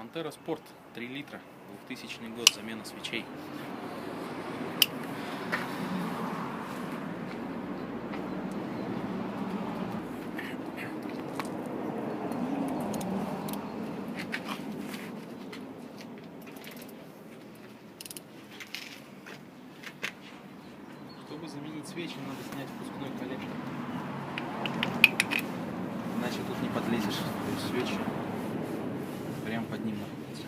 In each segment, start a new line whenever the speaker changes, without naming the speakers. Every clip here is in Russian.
Montero Sport 3 литра, 2000 год, замена свечей. Чтобы заменить свечи, надо снять впускной коллектор. Иначе тут не подлезешь. То есть свечи прям под ним находятся.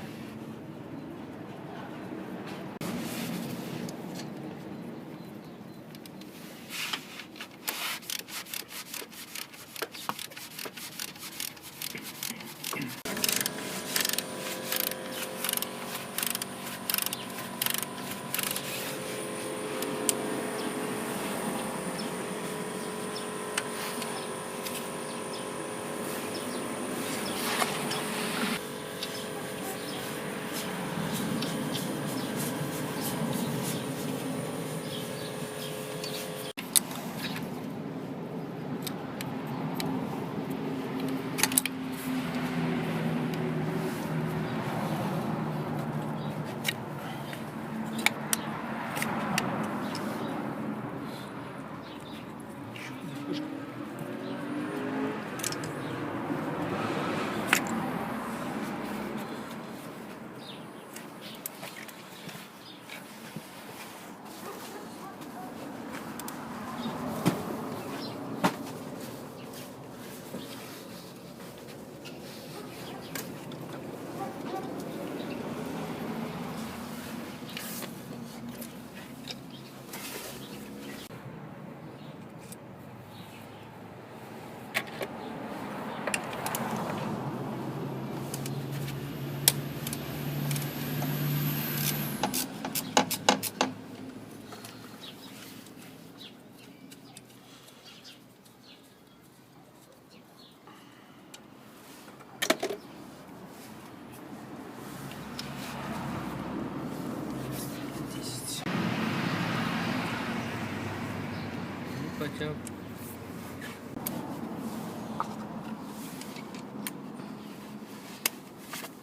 Хотя бы.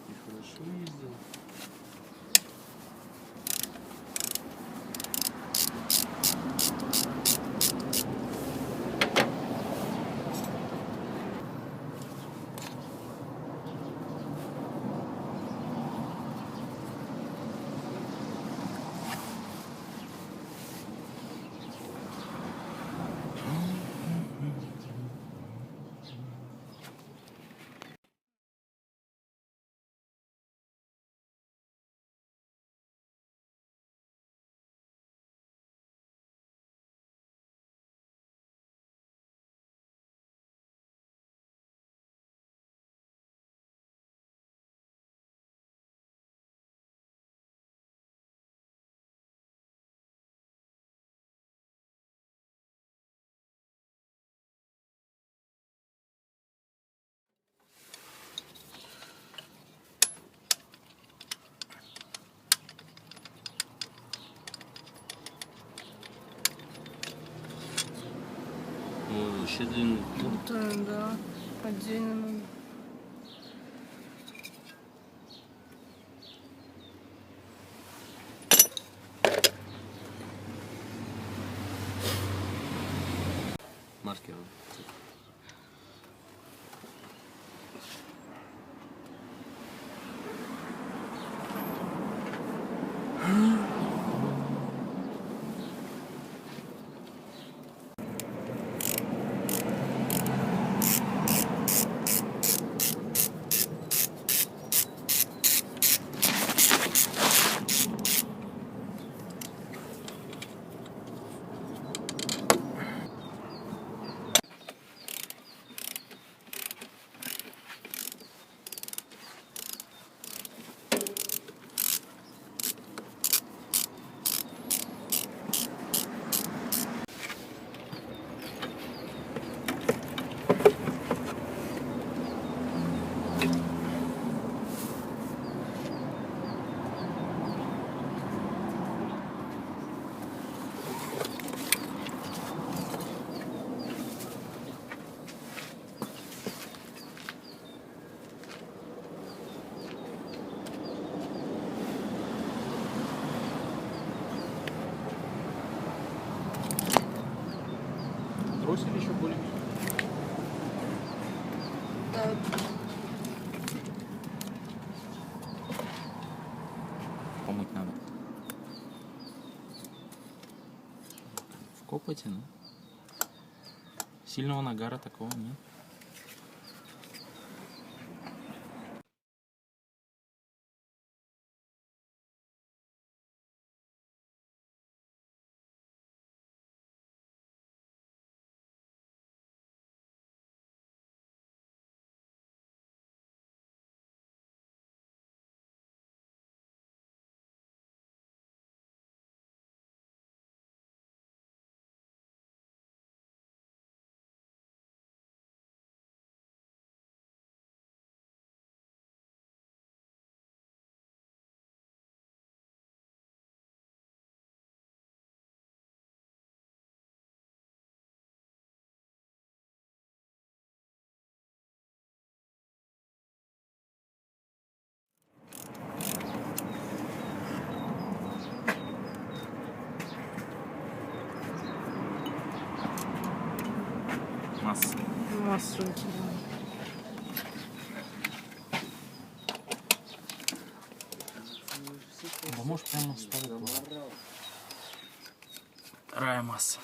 И хорошо ездил. Ой, вообще длинный.
Да, отдельно.
Маркер. Помыть надо. В копоте, да? Сильного нагара такого нет. Масса.
Массу.
Да можешь прямо ставить. Рая масса.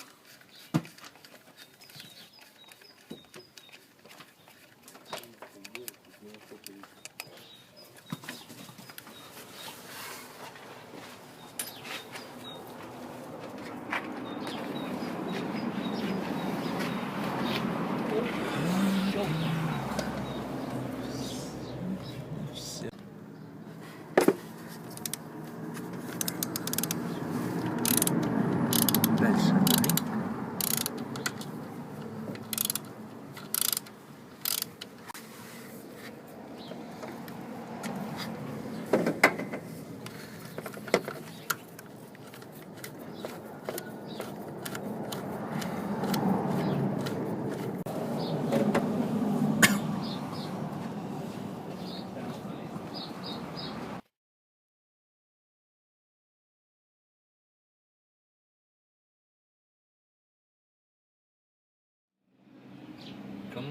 Дальше. Кому?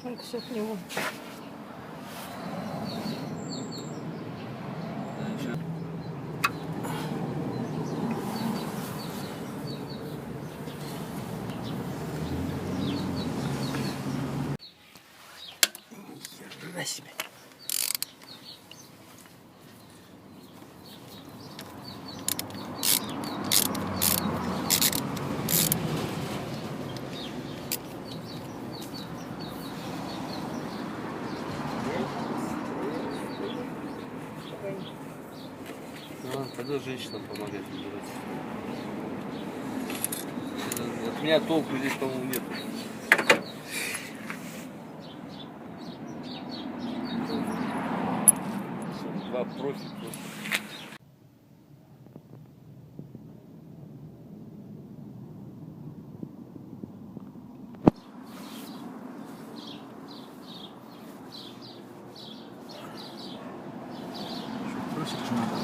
Так, все к нему.
Хера себе.
Тогда женщинам помогать убирать. От меня толку здесь, по-моему, нет. Два профи просто.
Проще, чем надо.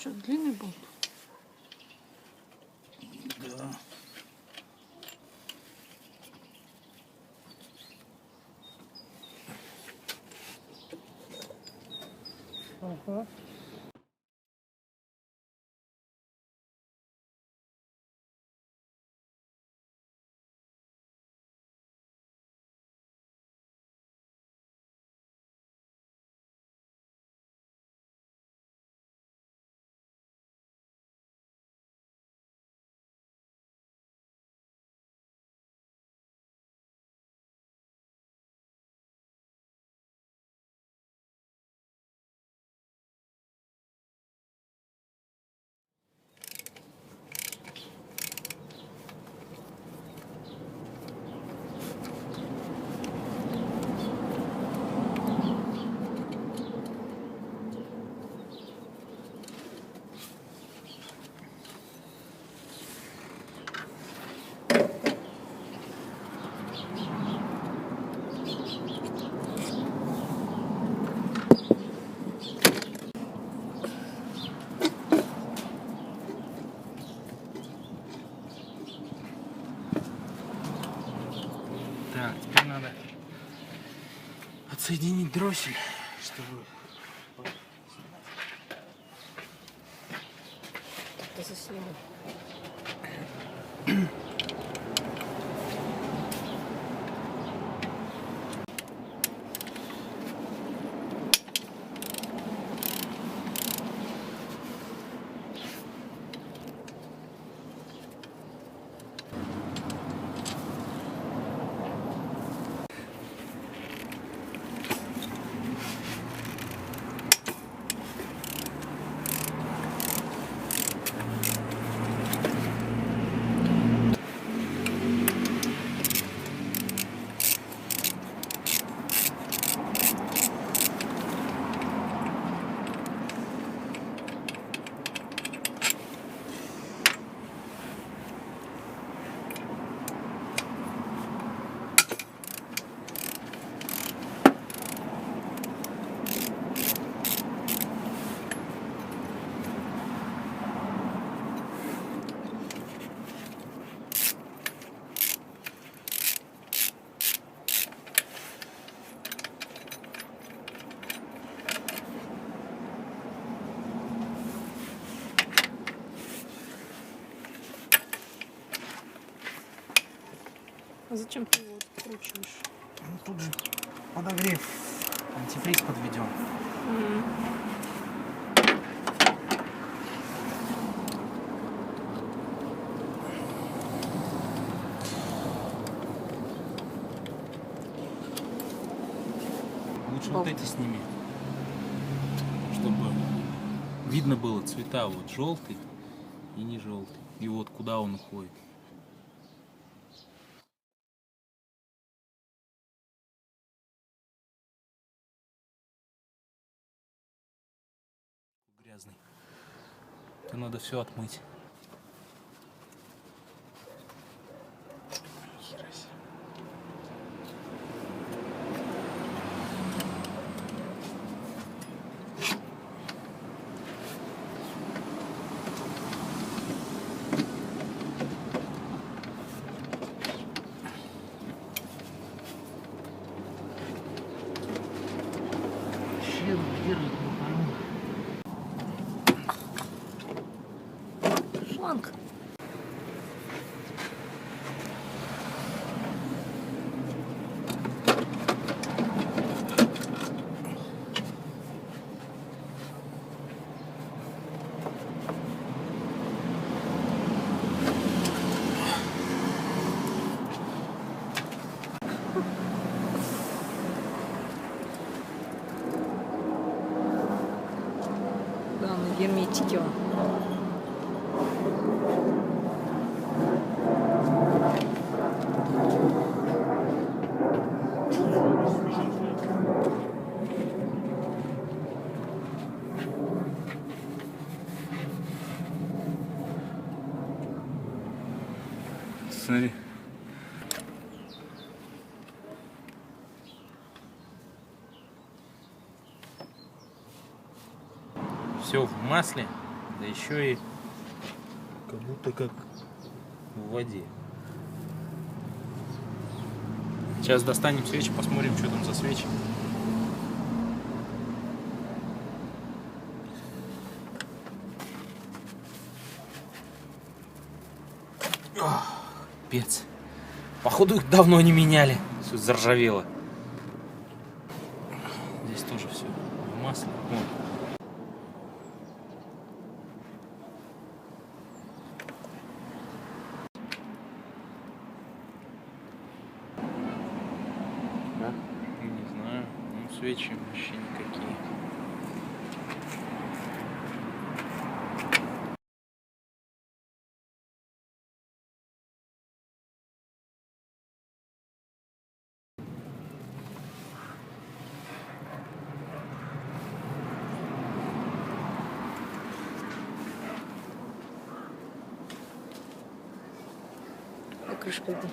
Что, длинный болт?
Да.
Ага.
Так, теперь надо отсоединить дроссель, чтобы...
Это засниму. А зачем ты его откручиваешь?
Ну, тут же подогрев, антифриз подведем. Лучше вот эти сними, чтобы видно было цвета, вот желтый и не желтый, и вот куда он уходит. Грязный. Это надо все отмыть. Хера себе. Чем держит, не пойму.
Шланг. Да, на герметике он.
Смотри. Все в масле, Да еще и как будто как в воде. Сейчас достанем свечи, посмотрим, что там за свечи. Пец. Походу их давно не меняли. Все заржавело. Здесь тоже все в масле. Вон. Не знаю. Ну, свечи вообще никакие.
А крышка где?